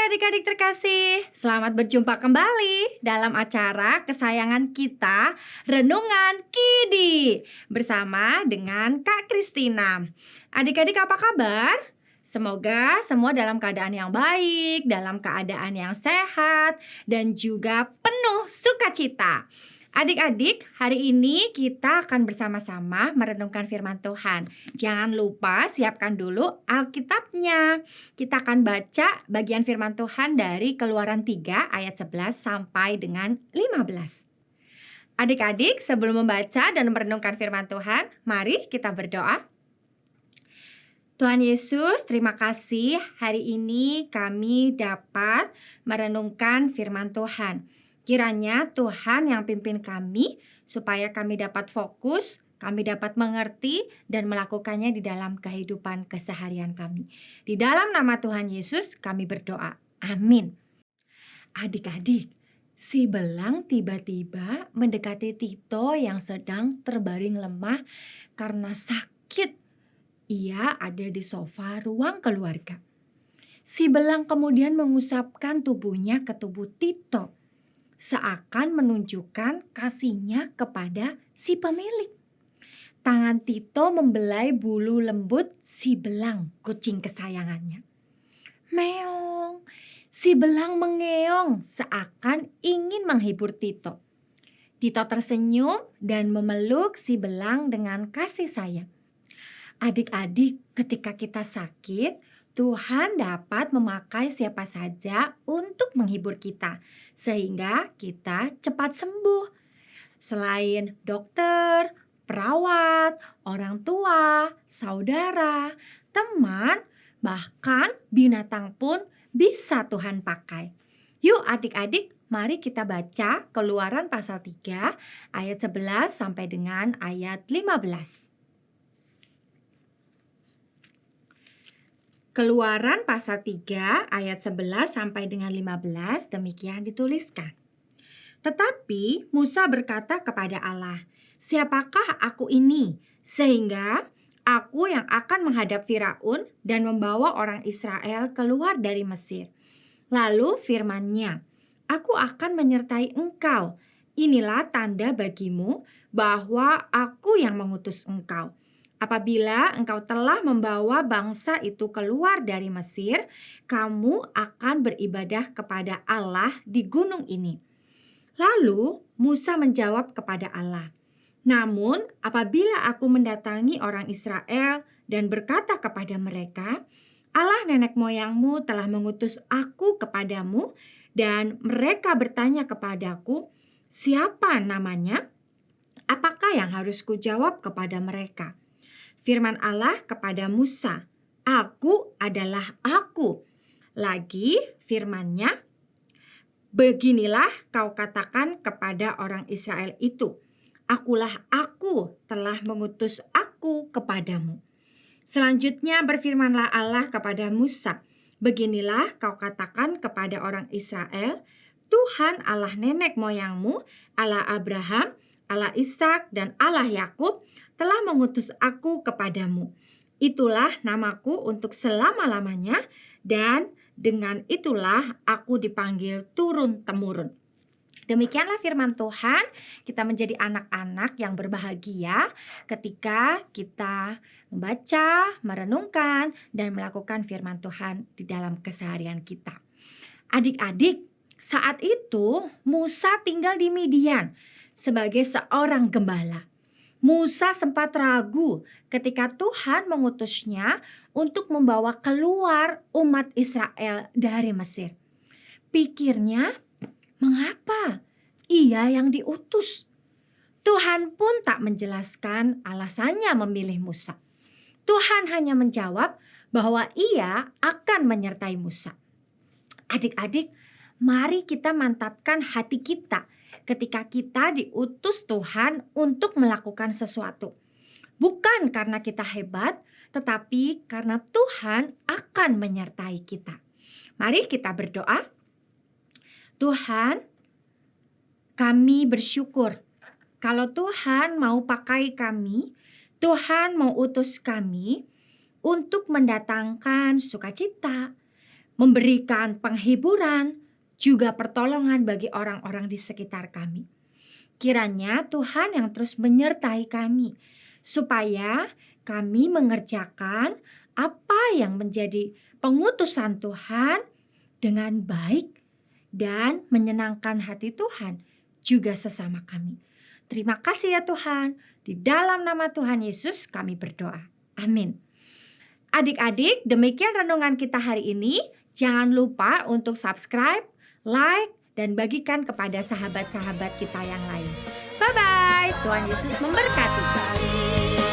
adik-adik terkasih, selamat berjumpa kembali dalam acara kesayangan kita, Renungan Kidi, bersama dengan Kak Kristina. Adik-adik apa kabar? Semoga semua dalam keadaan yang baik, dalam keadaan yang sehat, dan juga penuh sukacita. Adik-adik, hari ini kita akan bersama-sama merenungkan firman Tuhan. Jangan lupa siapkan dulu Alkitabnya. Kita akan baca bagian firman Tuhan dari Keluaran 3 ayat 11 sampai dengan 15. Adik-adik, sebelum membaca dan merenungkan firman Tuhan, mari kita berdoa. Tuhan Yesus, terima kasih hari ini kami dapat merenungkan firman Tuhan. Kiranya Tuhan yang pimpin kami supaya kami dapat fokus, kami dapat mengerti dan melakukannya di dalam kehidupan keseharian kami. Di dalam nama Tuhan Yesus kami berdoa. Amin. Adik-adik, si belang tiba-tiba mendekati Tito yang sedang terbaring lemah karena sakit. Ia ada di sofa ruang keluarga. Si belang kemudian mengusapkan tubuhnya ke tubuh Tito, seakan menunjukkan kasihnya kepada si pemilik. Tangan Tito membelai bulu lembut si belang, kucing kesayangannya. Meong, si belang mengeong seakan ingin menghibur Tito. Tito tersenyum dan memeluk si belang dengan kasih sayang. Adik-adik, ketika kita sakit, Tuhan dapat memakai siapa saja untuk menghibur kita, sehingga kita cepat sembuh. Selain dokter, perawat, orang tua, saudara, teman, bahkan binatang pun bisa Tuhan pakai. Yuk adik-adik, mari kita baca Keluaran pasal 3 ayat 11 sampai dengan ayat 15. Keluaran pasal 3 ayat 11 sampai dengan 15 demikian dituliskan. Tetapi Musa berkata kepada Allah, "Siapakah aku ini sehingga aku yang akan menghadap Firaun dan membawa orang Israel keluar dari Mesir?" Lalu firman-Nya, "Aku akan menyertai engkau. Inilah tanda bagimu bahwa aku yang mengutus engkau. Apabila engkau telah membawa bangsa itu keluar dari Mesir, kamu akan beribadah kepada Allah di gunung ini." Lalu Musa menjawab kepada Allah, "Namun apabila aku mendatangi orang Israel dan berkata kepada mereka, Allah nenek moyangmu telah mengutus aku kepadamu, dan mereka bertanya kepadaku, siapa namanya? Apakah yang harus kujawab kepada mereka?" Firman Allah kepada Musa, "Aku adalah aku." Lagi firman-Nya, "Beginilah kau katakan kepada orang Israel itu, Akulah aku telah mengutus aku kepadamu." Selanjutnya berfirmanlah Allah kepada Musa, "Beginilah kau katakan kepada orang Israel, Tuhan Allah nenek moyangmu, Allah Abraham, Allah Ishak dan Allah Yakub telah mengutus aku kepadamu. Itulah namaku untuk selama-lamanya, dan dengan itulah aku dipanggil turun-temurun." Demikianlah firman Tuhan. Kita menjadi anak-anak yang berbahagia ketika kita membaca, merenungkan, dan melakukan firman Tuhan di dalam keseharian kita. Adik-adik, saat itu Musa tinggal di Midian sebagai seorang gembala. Musa sempat ragu ketika Tuhan mengutusnya untuk membawa keluar umat Israel dari Mesir. Pikirnya, mengapa ia yang diutus? Tuhan pun tak menjelaskan alasannya memilih Musa. Tuhan hanya menjawab bahwa ia akan menyertai Musa. Adik-adik, mari kita mantapkan hati kita ketika kita diutus Tuhan untuk melakukan sesuatu. Bukan karena kita hebat, tetapi karena Tuhan akan menyertai kita. Mari kita berdoa. Tuhan, kami bersyukur kalau Tuhan mau pakai kami, Tuhan mau utus kami untuk mendatangkan sukacita, memberikan penghiburan, juga pertolongan bagi orang-orang di sekitar kami. Kiranya Tuhan yang terus menyertai kami, supaya kami mengerjakan apa yang menjadi pengutusan Tuhan dengan baik dan menyenangkan hati Tuhan juga sesama kami. Terima kasih ya Tuhan, di dalam nama Tuhan Yesus kami berdoa. Amin. Adik-adik, demikian renungan kita hari ini. Jangan lupa untuk subscribe, like, dan bagikan kepada sahabat-sahabat kita yang lain. Bye-bye, Tuhan Yesus memberkati.